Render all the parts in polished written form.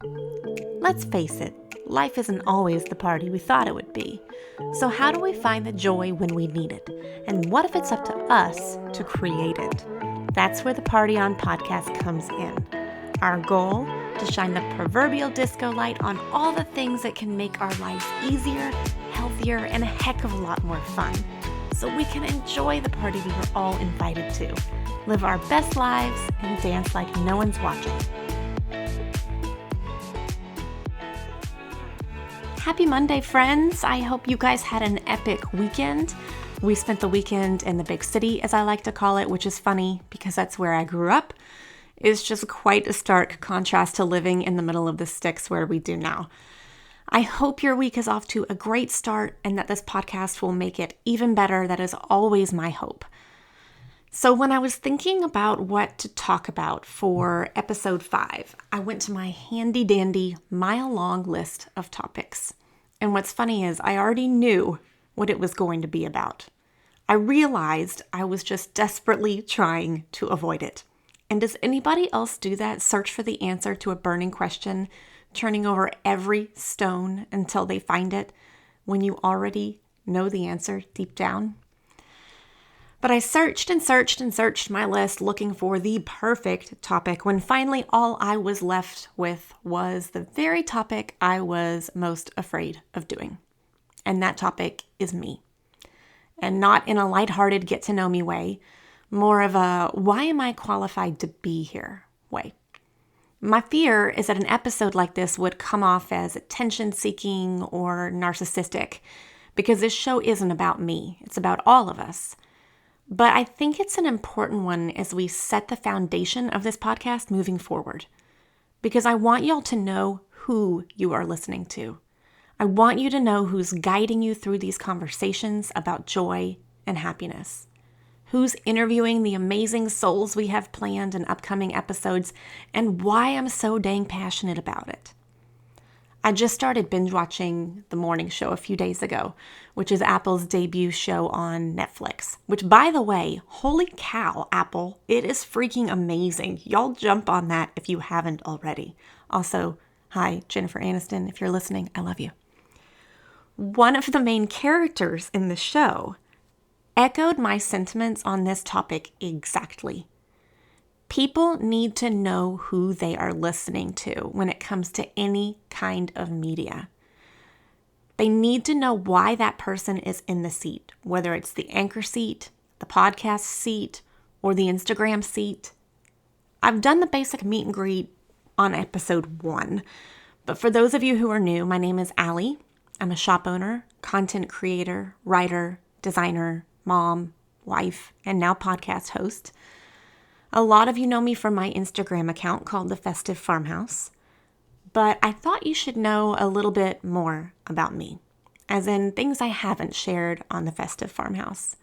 Let's face it, life isn't always the party we thought it would be. So how do we find the joy when we need it? And what if it's up to us to create it? That's where the Party On podcast comes in. Our goal? To shine the proverbial disco light on all the things that can make our lives easier, healthier, and a heck of a lot more fun. So we can enjoy the party we were all invited to, live our best lives, and dance like no one's watching. Happy Monday, friends. I hope you guys had an epic weekend. We spent the weekend in the big city, as I like to call it, which is funny because that's where I grew up. It's just quite a stark contrast to living in the middle of the sticks where we do now. I hope your week is off to a great start and that this podcast will make it even better. That is always my hope. So when I was thinking about what to talk about for episode 5, I went to my handy dandy mile-long list of topics. And what's funny is I already knew what it was going to be about. I realized I was just desperately trying to avoid it. And does anybody else do that? Search for the answer to a burning question, turning over every stone until they find it when you already know the answer deep down? But I searched and searched and searched my list looking for the perfect topic when finally all I was left with was the very topic I was most afraid of doing. And that topic is me. And not in a lighthearted get-to-know-me way, more of a why am I qualified to be here way. My fear is that an episode like this would come off as attention-seeking or narcissistic because this show isn't about me. It's about all of us. But I think it's an important one as we set the foundation of this podcast moving forward. Because I want y'all to know who you are listening to. I want you to know who's guiding you through these conversations about joy and happiness. Who's interviewing the amazing souls we have planned in upcoming episodes, and why I'm so dang passionate about it. I just started binge watching The Morning Show a few days ago, which is Apple's debut show on Netflix. Which, by the way, holy cow, Apple, it is freaking amazing. Y'all jump on that if you haven't already. Also, hi, Jennifer Aniston, if you're listening, I love you. One of the main characters in the show echoed my sentiments on this topic exactly. People need to know who they are listening to when it comes to any kind of media. They need to know why that person is in the seat, whether it's the anchor seat, the podcast seat, or the Instagram seat. I've done the basic meet and greet on episode 1, but for those of you who are new, my name is Allie. I'm a shop owner, content creator, writer, designer, mom, wife, and now podcast host. A lot of you know me from my Instagram account called The Festive Farmhouse, but I thought you should know a little bit more about me, as in things I haven't shared on The Festive Farmhouse,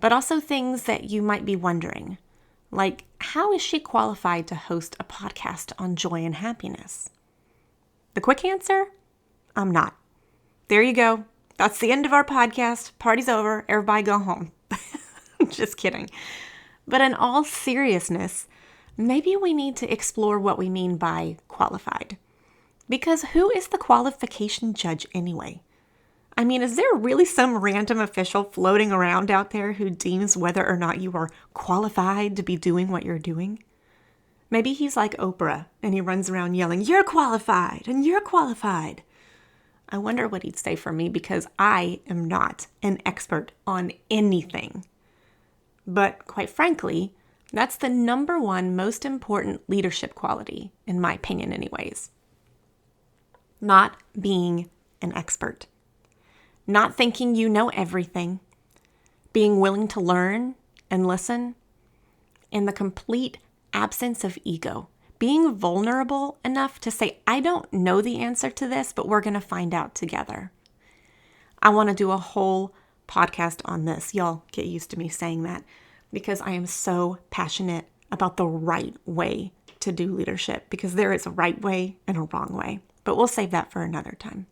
but also things that you might be wondering, like how is she qualified to host a podcast on joy and happiness? The quick answer? I'm not. There you go. That's the end of our podcast. Party's over. Everybody go home. Just kidding. But in all seriousness, maybe we need to explore what we mean by qualified. Because who is the qualification judge anyway? I mean, is there really some random official floating around out there who deems whether or not you are qualified to be doing what you're doing? Maybe he's like Oprah and he runs around yelling, "You're qualified and you're qualified." I wonder what he'd say for me because I am not an expert on anything. But quite frankly, that's the number one most important leadership quality, in my opinion anyways. Not being an expert. Not thinking you know everything. Being willing to learn and listen. And the complete absence of ego. Being vulnerable enough to say, I don't know the answer to this, but we're going to find out together. I want to do a whole podcast on this. Y'all get used to me saying that because I am so passionate about the right way to do leadership because there is a right way and a wrong way, but we'll save that for another time.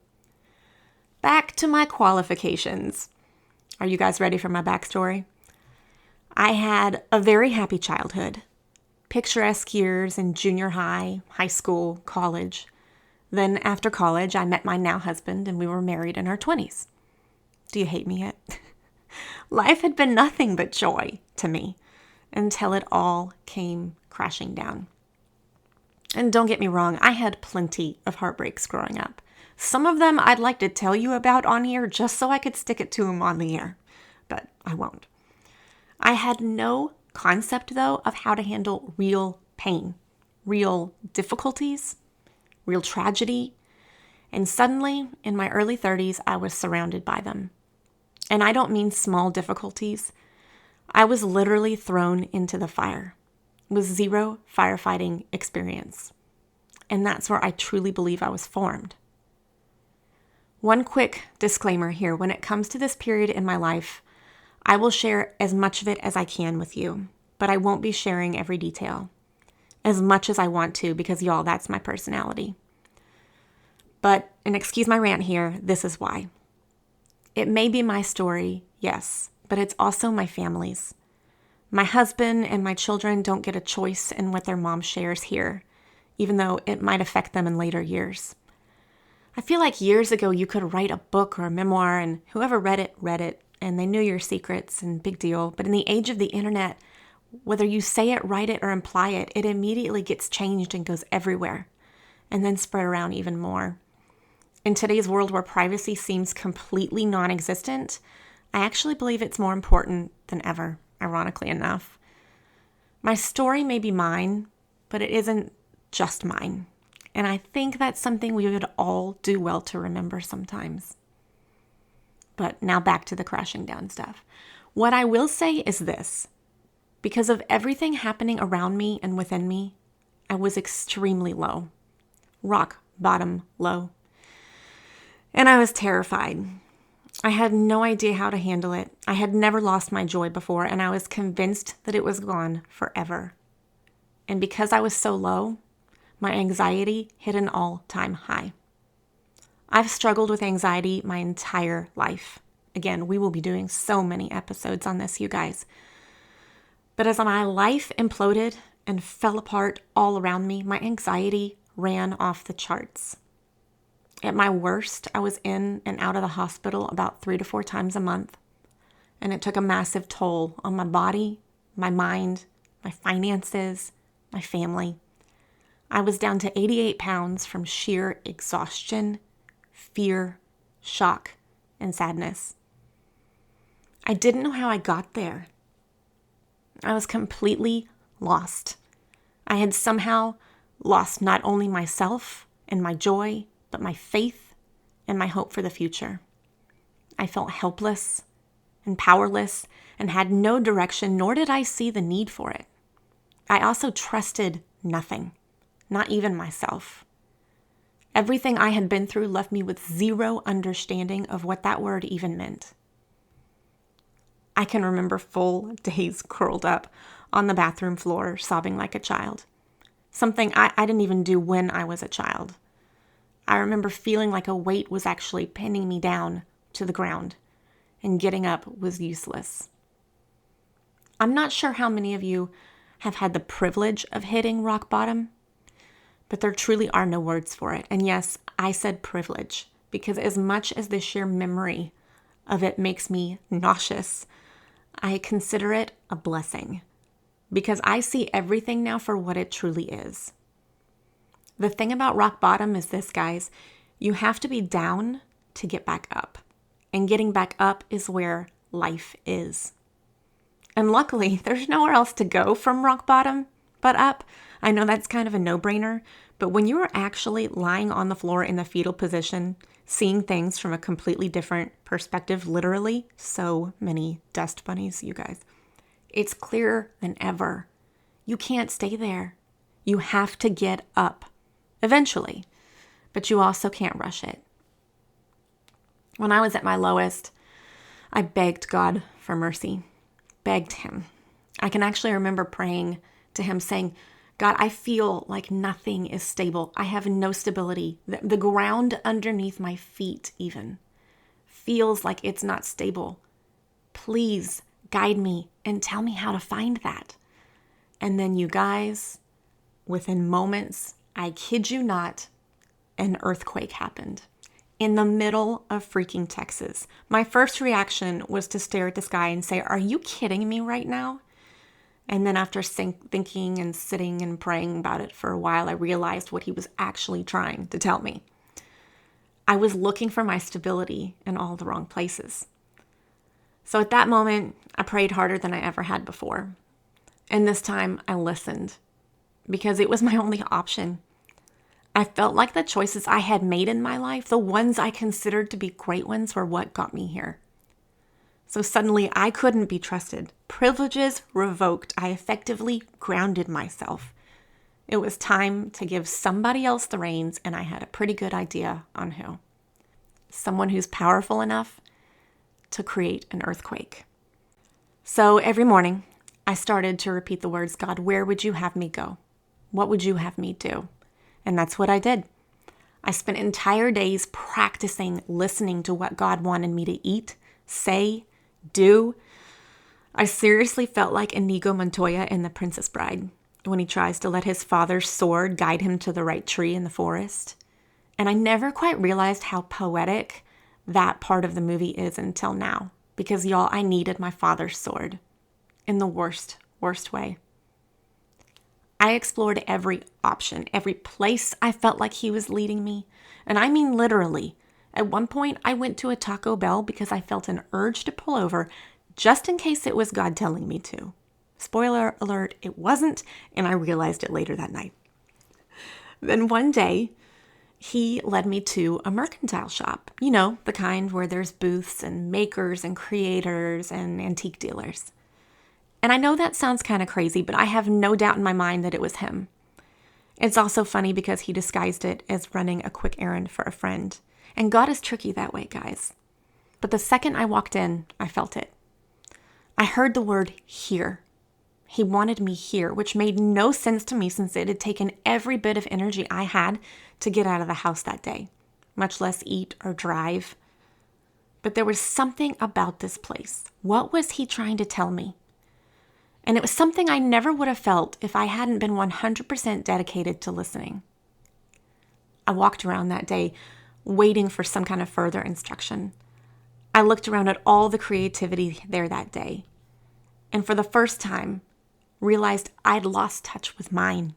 Back to my qualifications. Are you guys ready for my backstory? I had a very happy childhood, picturesque years in junior high, high school, college. Then after college, I met my now husband and we were married in our 20s. Do you hate me yet? Life had been nothing but joy to me until it all came crashing down. And don't get me wrong, I had plenty of heartbreaks growing up. Some of them I'd like to tell you about on here just so I could stick it to them on the air, but I won't. I had no concept, though, of how to handle real pain, real difficulties, real tragedy. And suddenly, in my early 30s, I was surrounded by them. And I don't mean small difficulties. I was literally thrown into the fire with zero firefighting experience. And that's where I truly believe I was formed. One quick disclaimer here. When it comes to this period in my life, I will share as much of it as I can with you, but I won't be sharing every detail as much as I want to because, y'all, that's my personality. But, and excuse my rant here, this is why. It may be my story, yes, but it's also my family's. My husband and my children don't get a choice in what their mom shares here, even though it might affect them in later years. I feel like years ago you could write a book or a memoir and whoever read it, and they knew your secrets and big deal. But in the age of the internet, whether you say it, write it, or imply it, it immediately gets changed and goes everywhere and then spread around even more. In today's world where privacy seems completely non-existent, I actually believe it's more important than ever, ironically enough. My story may be mine, but it isn't just mine. And I think that's something we would all do well to remember sometimes. But now back to the crashing down stuff. What I will say is this. Because of everything happening around me and within me, I was extremely low. Rock bottom low. And I was terrified. I had no idea how to handle it. I had never lost my joy before, and I was convinced that it was gone forever. And because I was so low, my anxiety hit an all-time high. I've struggled with anxiety my entire life. Again, we will be doing so many episodes on this, you guys. But as my life imploded and fell apart all around me, my anxiety ran off the charts. At my worst, I was in and out of the hospital about 3 to 4 times a month. And it took a massive toll on my body, my mind, my finances, my family. I was down to 88 pounds from sheer exhaustion, fear, shock, and sadness. I didn't know how I got there. I was completely lost. I had somehow lost not only myself and my joy, but my faith and my hope for the future. I felt helpless and powerless and had no direction, nor did I see the need for it. I also trusted nothing, not even myself. Everything I had been through left me with zero understanding of what that word even meant. I can remember full days curled up on the bathroom floor, sobbing like a child. Something I didn't even do when I was a child. I remember feeling like a weight was actually pinning me down to the ground, and getting up was useless. I'm not sure how many of you have had the privilege of hitting rock bottom, but there truly are no words for it. And yes, I said privilege, because as much as the sheer memory of it makes me nauseous, I consider it a blessing, because I see everything now for what it truly is. The thing about rock bottom is this, guys. You have to be down to get back up. And getting back up is where life is. And luckily, there's nowhere else to go from rock bottom but up. I know that's kind of a no-brainer, but when you are actually lying on the floor in the fetal position, seeing things from a completely different perspective, literally, so many dust bunnies, you guys, it's clearer than ever. You can't stay there. You have to get up. Eventually, but you also can't rush it. When I was at my lowest, I begged God for mercy, begged him. I can actually remember praying to him saying, God, I feel like nothing is stable. I have no stability. The ground underneath my feet even feels like it's not stable. Please guide me and tell me how to find that. And then you guys, within moments, I kid you not, an earthquake happened in the middle of freaking Texas. My first reaction was to stare at the sky and say, "Are you kidding me right now?" And then after thinking and sitting and praying about it for a while, I realized what he was actually trying to tell me. I was looking for my stability in all the wrong places. So at that moment, I prayed harder than I ever had before. And this time I listened because it was my only option. I felt like the choices I had made in my life, the ones I considered to be great ones, were what got me here. So suddenly I couldn't be trusted. Privileges revoked. I effectively grounded myself. It was time to give somebody else the reins, and I had a pretty good idea on who. Someone who's powerful enough to create an earthquake. So every morning, I started to repeat the words, "God, where would you have me go? What would you have me do?" And that's what I did. I spent entire days practicing listening to what God wanted me to eat, say, do. I seriously felt like Inigo Montoya in The Princess Bride when he tries to let his father's sword guide him to the right tree in the forest. And I never quite realized how poetic that part of the movie is until now. Because y'all, I needed my father's sword in the worst way. I explored every option, every place I felt like he was leading me. And I mean literally. At one point, I went to a Taco Bell because I felt an urge to pull over just in case it was God telling me to. Spoiler alert, it wasn't, and I realized it later that night. Then one day, he led me to a mercantile shop. You know, the kind where there's booths and makers and creators and antique dealers. And I know that sounds kind of crazy, but I have no doubt in my mind that it was him. It's also funny because he disguised it as running a quick errand for a friend. And God is tricky that way, guys. But the second I walked in, I felt it. I heard the word here. He wanted me here, which made no sense to me since it had taken every bit of energy I had to get out of the house that day, much less eat or drive. But there was something about this place. What was he trying to tell me? And it was something I never would have felt if I hadn't been 100% dedicated to listening. I walked around that day waiting for some kind of further instruction. I looked around at all the creativity there that day, and for the first time, realized I'd lost touch with mine.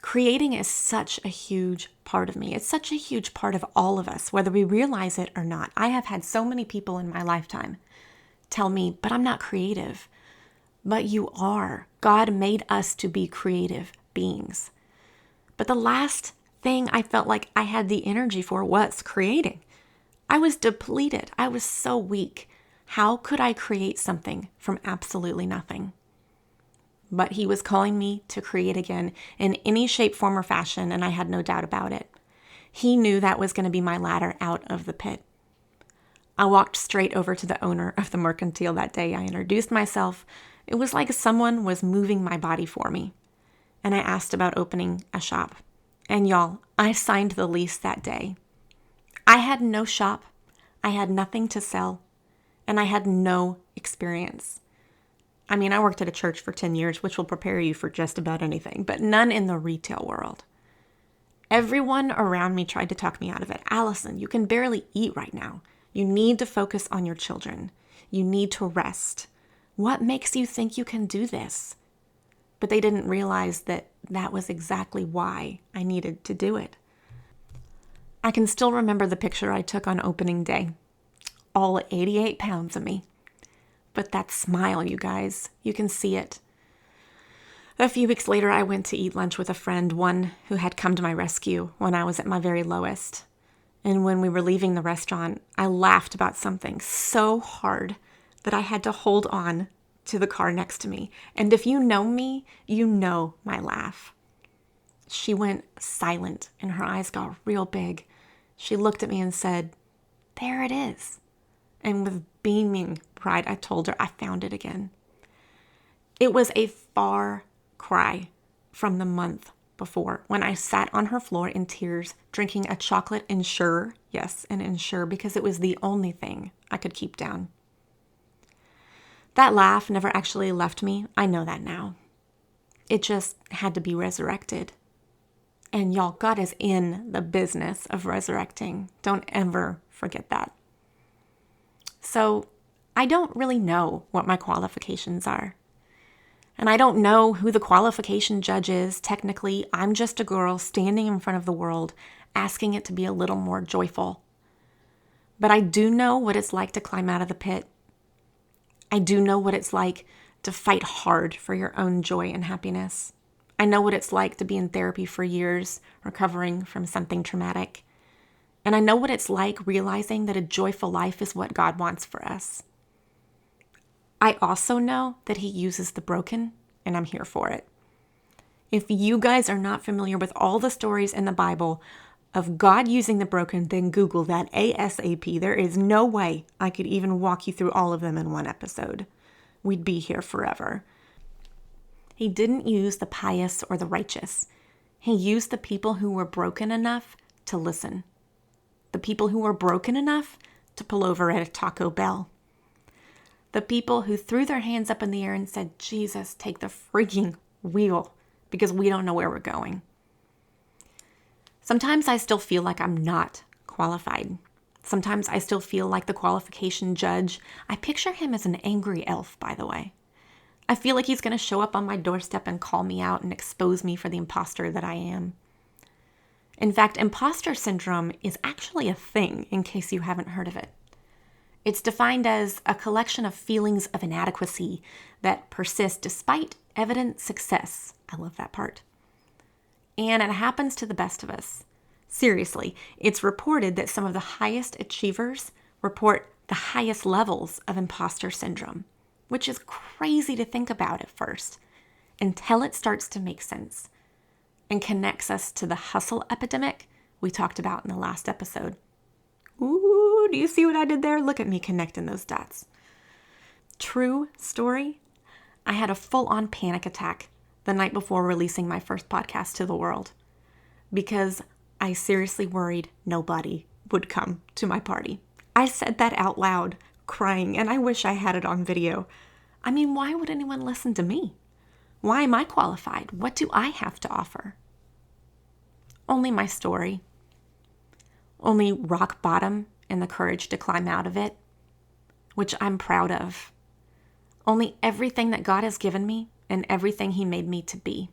Creating is such a huge part of me. It's such a huge part of all of us, whether we realize it or not. I have had so many people in my lifetime tell me, "But I'm not creative." But you are. God made us to be creative beings. But the last thing I felt like I had the energy for was creating. I was depleted. I was so weak. How could I create something from absolutely nothing? But he was calling me to create again in any shape, form, or fashion, and I had no doubt about it. He knew that was going to be my ladder out of the pit. I walked straight over to the owner of the mercantile that day. I introduced myself. It was like someone was moving my body for me. And I asked about opening a shop. And y'all, I signed the lease that day. I had no shop. I had nothing to sell. And I had no experience. I mean, I worked at a church for 10 years, which will prepare you for just about anything, but none in the retail world. Everyone around me tried to talk me out of it. "Allison, you can barely eat right now. You need to focus on your children. You need to rest. What makes you think you can do this?" But they didn't realize that that was exactly why I needed to do it. I can still remember the picture I took on opening day. All 88 pounds of me. But that smile, you guys, you can see it. A few weeks later, I went to eat lunch with a friend, one who had come to my rescue when I was at my very lowest. And when we were leaving the restaurant, I laughed about something so hard that I had to hold on to the car next to me. And if you know me, you know my laugh. She went silent and her eyes got real big. She looked at me and said, "There it is." And with beaming pride, I told her I found it again. It was a far cry from the month before when I sat on her floor in tears, drinking a chocolate Ensure. Yes, an Ensure, because it was the only thing I could keep down. That laugh never actually left me. I know that now. It just had to be resurrected. And y'all, God is in the business of resurrecting. Don't ever forget that. So I don't really know what my qualifications are. And I don't know who the qualification judge is. Technically, I'm just a girl standing in front of the world, asking it to be a little more joyful. But I do know what it's like to climb out of the pit. I do know what it's like to fight hard for your own joy and happiness. I know what it's like to be in therapy for years, recovering from something traumatic. And I know what it's like realizing that a joyful life is what God wants for us. I also know that He uses the broken, and I'm here for it. If you guys are not familiar with all the stories in the Bible of God using the broken, then Google that ASAP. There is no way I could even walk you through all of them in one episode. We'd be here forever. He didn't use the pious or the righteous. He used the people who were broken enough to listen. The people who were broken enough to pull over at a Taco Bell. The people who threw their hands up in the air and said, Jesus, take the freaking wheel, because we don't know where we're going. Sometimes I still feel like I'm not qualified. Sometimes I still feel like the qualification judge. I picture him as an angry elf, by the way. I feel like he's going to show up on my doorstep and call me out and expose me for the imposter that I am. In fact, imposter syndrome is actually a thing, in case you haven't heard of it. It's defined as a collection of feelings of inadequacy that persist despite evident success. I love that part. And it happens to the best of us. Seriously, it's reported that some of the highest achievers report the highest levels of imposter syndrome, which is crazy to think about at first, until it starts to make sense and connects us to the hustle epidemic we talked about in the last episode. Ooh, do you see what I did there? Look at me connecting those dots. True story, I had a full-on panic attack the night before releasing my first podcast to the world because I seriously worried nobody would come to my party. I said that out loud, crying, and I wish I had it on video. I mean, why would anyone listen to me? Why am I qualified? What do I have to offer? Only my story. Only rock bottom and the courage to climb out of it, which I'm proud of. Only everything that God has given me and everything He made me to be.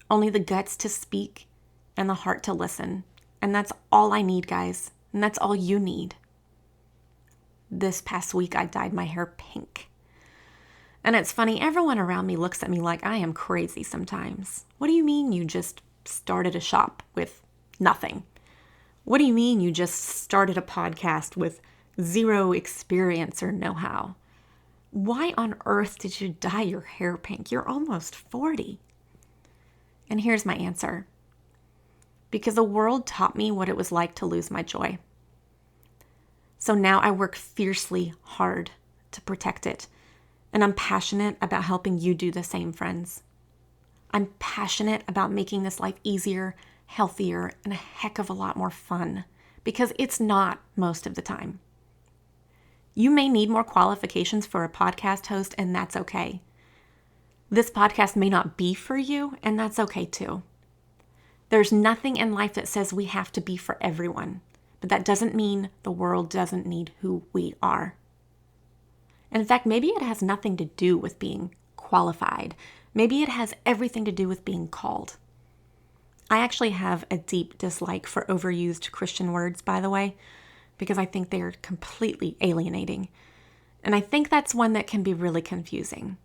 Only the guts to speak and the heart to listen. And that's all I need, guys. And that's all you need. This past week, I dyed my hair pink. And it's funny, everyone around me looks at me like I am crazy sometimes. What do you mean you just started a shop with nothing? What do you mean you just started a podcast with zero experience or know-how? Why on earth did you dye your hair pink? You're almost 40. And here's my answer. Because the world taught me what it was like to lose my joy. So now I work fiercely hard to protect it. And I'm passionate about helping you do the same, friends. I'm passionate about making this life easier, healthier, and a heck of a lot more fun. Because it's not most of the time. You may need more qualifications for a podcast host, and that's okay. This podcast may not be for you, and that's okay too. There's nothing in life that says we have to be for everyone, but that doesn't mean the world doesn't need who we are. In fact, maybe it has nothing to do with being qualified. Maybe it has everything to do with being called. I actually have a deep dislike for overused Christian words, by the way, because I think they are completely alienating. And I think that's one that can be really confusing.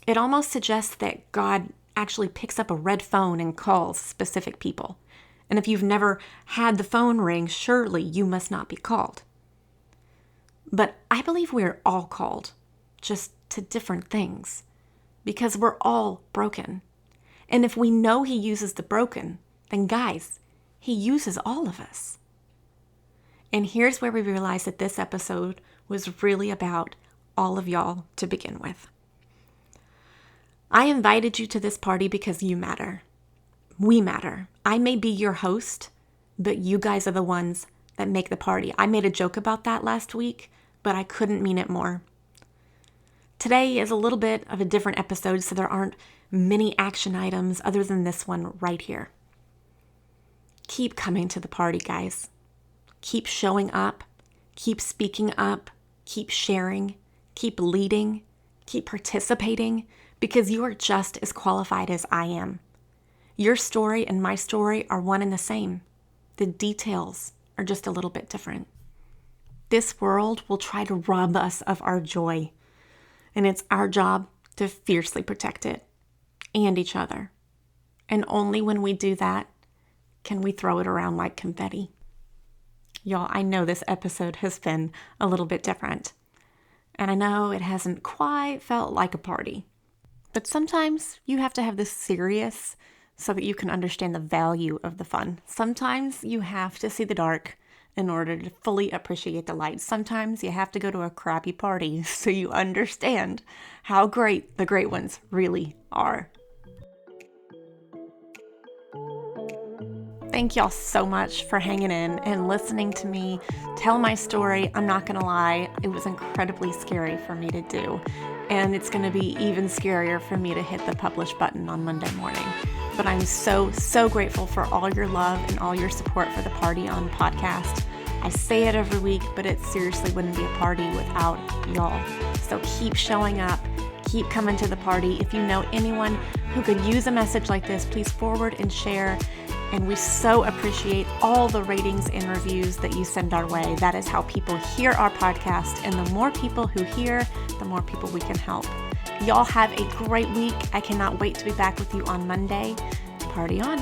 It almost suggests that God actually picks up a red phone and calls specific people. And if you've never had the phone ring, surely you must not be called. But I believe we are all called, just to different things, because we're all broken. And if we know He uses the broken, then guys, He uses all of us. And here's where we realize that this episode was really about all of y'all to begin with. I invited you to this party because you matter. We matter. I may be your host, but you guys are the ones that make the party. I made a joke about that last week, but I couldn't mean it more. Today is a little bit of a different episode, so there aren't mini action items other than this one right here. Keep coming to the party, guys. Keep showing up. Keep speaking up. Keep sharing. Keep leading. Keep participating, because you are just as qualified as I am. Your story and my story are one and the same. The details are just a little bit different. This world will try to rob us of our joy, and it's our job to fiercely protect it and each other. And only when we do that can we throw it around like confetti. Y'all, I know this episode has been a little bit different, and I know it hasn't quite felt like a party, but sometimes you have to have this serious so that you can understand the value of the fun. Sometimes you have to see the dark in order to fully appreciate the light. Sometimes you have to go to a crappy party so you understand how great the great ones really are. Thank y'all so much for hanging in and listening to me tell my story. I'm not gonna lie, it was incredibly scary for me to do. And it's gonna be even scarier for me to hit the publish button on Monday morning. But I'm so grateful for all your love and all your support for the Party On podcast. I say it every week, but it seriously wouldn't be a party without y'all. So keep showing up, keep coming to the party. If you know anyone who could use a message like this, please forward and share. And we so appreciate all the ratings and reviews that you send our way. That is how people hear our podcast. And the more people who hear, the more people we can help. Y'all have a great week. I cannot wait to be back with you on Monday. Party on.